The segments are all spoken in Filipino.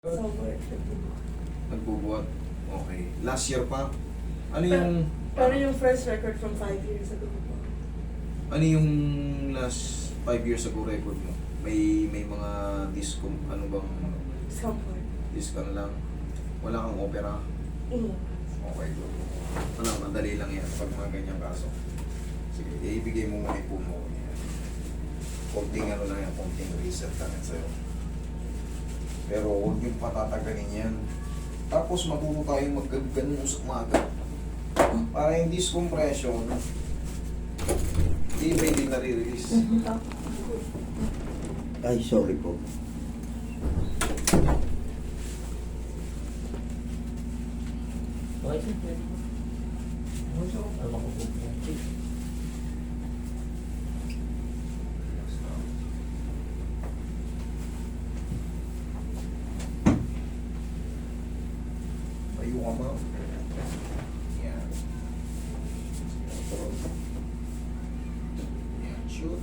Somewhere. Nagbubuhat. Okay. Last year pa? Ano yung... Pero yung first record from 5 years ago po. Ano yung last 5 years ago record mo? May mga disc, ano bang Somewhere. disc ano lang? Wala kang opera? Mm. Okay, good. Wala, madali lang yan pag mga ganyang kaso. Sige, ibigay mo muna yung puno ko yan. Konting ano lang yan, konting reset lang yan sa'yo. Pero huwag yung patataganin yan. Tapos matuto tayong magganong sa umaga. Para yung discompression, hindi pwede nare-release. Ay, sorry po. Okay, sir. Pwede po. Ano ko po? Tayo ka ba? Yan. Yan, shoot.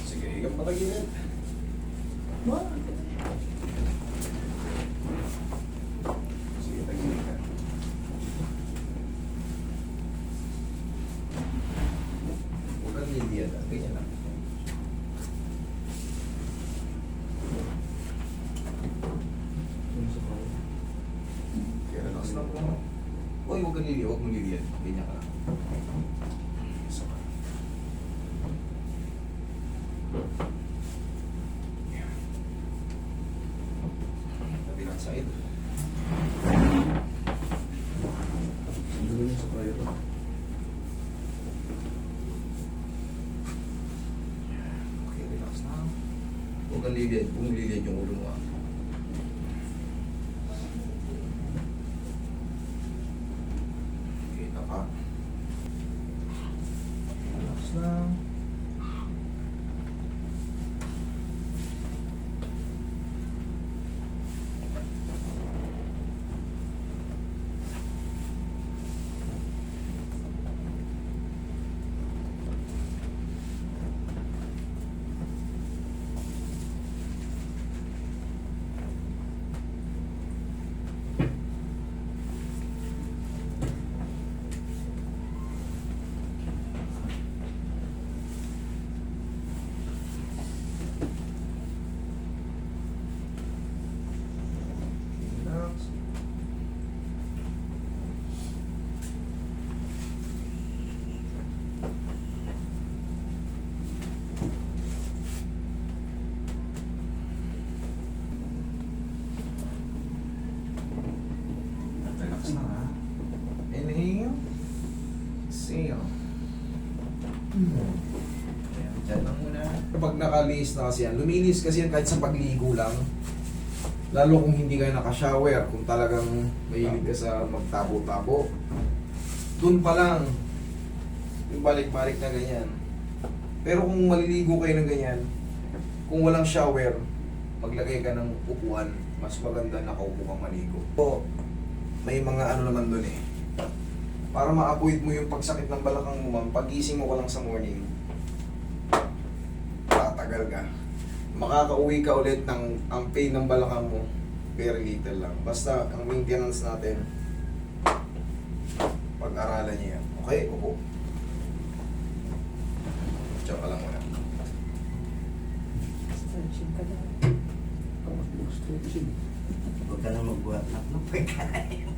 Sige, higang patagilid. Sige, tagilid ka. Huwag kang liliyan lang. Ganyan lang. Kaya relax lang po. Uy, huwag kang liliyan. Huwag mong liliyan. Ganyan ka lang. Isa ka. Yan. Kabilang side. Sa kayo. Okay, relax na. Huwag kang liliyan. Huwag mong liliyan yung ulo mo. Kita ka. Relax lang. Relax. Relax na ha. Inhale. Exhale. Ayan, dyan lang muna. Kapag nakalinis na kasi yan, luminis kasi yan kahit sa pagligo lang. Lalo kung hindi ka naka-shower, kung talagang mahilig ka sa magtabo-tabo. Doon pa lang, yung balik-balik na ganyan. Pero kung maliligo kayo ng ganyan, kung walang shower, maglagay ka ng upuan, mas maganda nakaupo kang maligo. So, may mga ano naman doon eh. Para ma-avoid mo yung pagsakit ng balakang mo, ma'am, pagising mo ka lang sa morning, tatagal ka. Makakauwi ka ulit ng ang pain ng balakang mo, very little lang. Basta ang maintenance natin, pag-aralan niyo yan. Okay, upo. Diyan ka lang muna. Stretching ka lang. Huwag ka na magbuhat ng pagkain.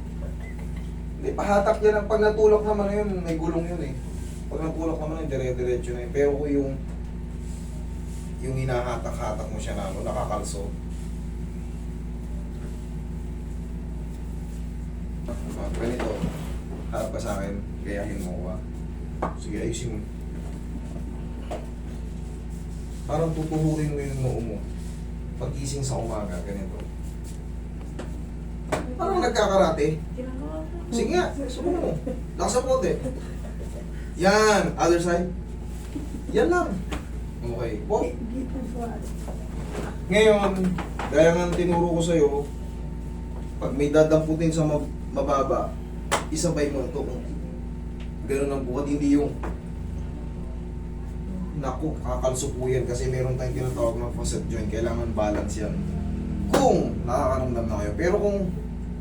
Hindi, pahatak yan. Pag natulak naman yun, may gulong yun eh. Pag natulak naman yun, dire-diretso na yun. Pero kung yung hinahatak-hatak mo siya na ano, nakakalso. Ganito, harap ka sa akin, gayahin mo ko ba? Sige, ayusin mo. Parang tutuhurin mo yung noo mo. Pag-gising sa umaga, ganito. Parang nagkakarate. Ginagawa ko. Sige nga, subukan mo. Lakas mo konti. Yan, other side. Yan lang. Okay. Po. Ngayon, gaya nga tinuro ko sa'yo, pag may dadamputin sa mababa, isabay mo ito kung gano'n ang buhat, hindi yung naku, kakalso po yan kasi meron tayong tinatawag ng facet joint. Kailangan balance yan. Kung nakakaramdam na kayo. Pero kung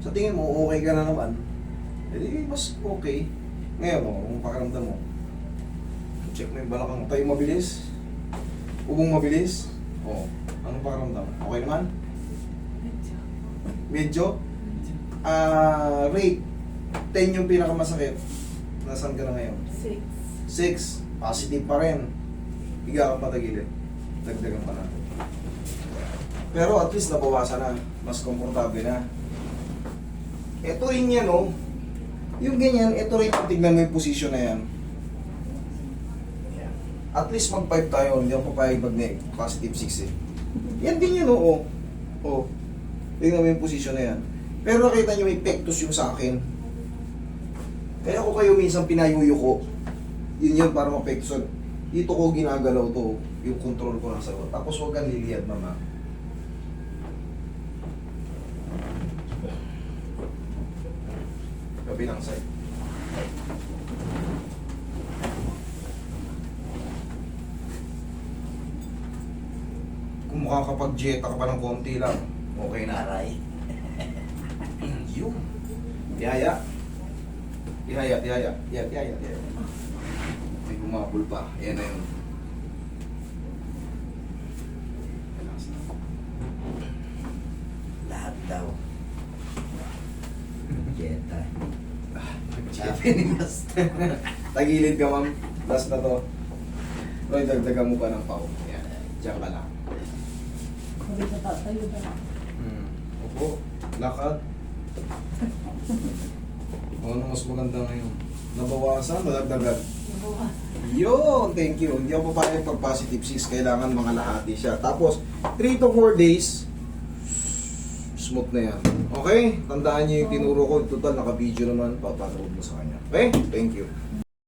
sa tingin mo, okay ka na naman, edi mas okay. Ngayon mo, kung pakiramdam mo, check mo yung balakang. Tayo mabilis. Ubong mabilis. O, anong pakiramdam? Okay naman? Medyo? Rate. 10 yung pinakamasakit. Nasaan ka na ngayon? 6. 6. Positive pa rin. Higa kang patagilid. Dagdagan pa natin. Pero at least nabawasan na. Mas komportable na. Ito rin yan, oh. Yung ganyan, ito rin. Tignan mo yung position na yan. At least mag-5 tayo. Hindi ako papayag mag-neg. Positive 6 eh. Yan din yun, oh. Oh. Tignan mo yung position na yan. Pero nakita nyo may pectus yung sa akin. Kaya ako kayo minsan pinayuyuko. Yun yun para mapektusan. Dito ko ginagalaw to. Yung control ko nasa loob. Tapos huwag kang liliyad, mama. Kabilang side. Kung makakapag-jeta ka pa ng konti lang, okay na. Aray. Yun. Tihaya. Tihaya. May gumabol pa. Ayan na yun. Relax na. Lahat daw. Jetta. Japanese. Tagilid ka, ma'am. Last na to. Roy, dagdagan mo pa ng pao. Ayan. Diyan ka lang. Hindi ka tatayo ba? Opo. Lakad. Ano mas maganda ngayon? Nabawasan, madagdagan. Yun, thank you. Hindi ako papayag pag positive 6, kailangan mga lahati siya. Tapos, 3 to 4 days, smooth na yan. Okay? Tandaan niyo yung tinuro ko. Total, naka-video naman. Papanood mo sa kanya. Okay? Thank you.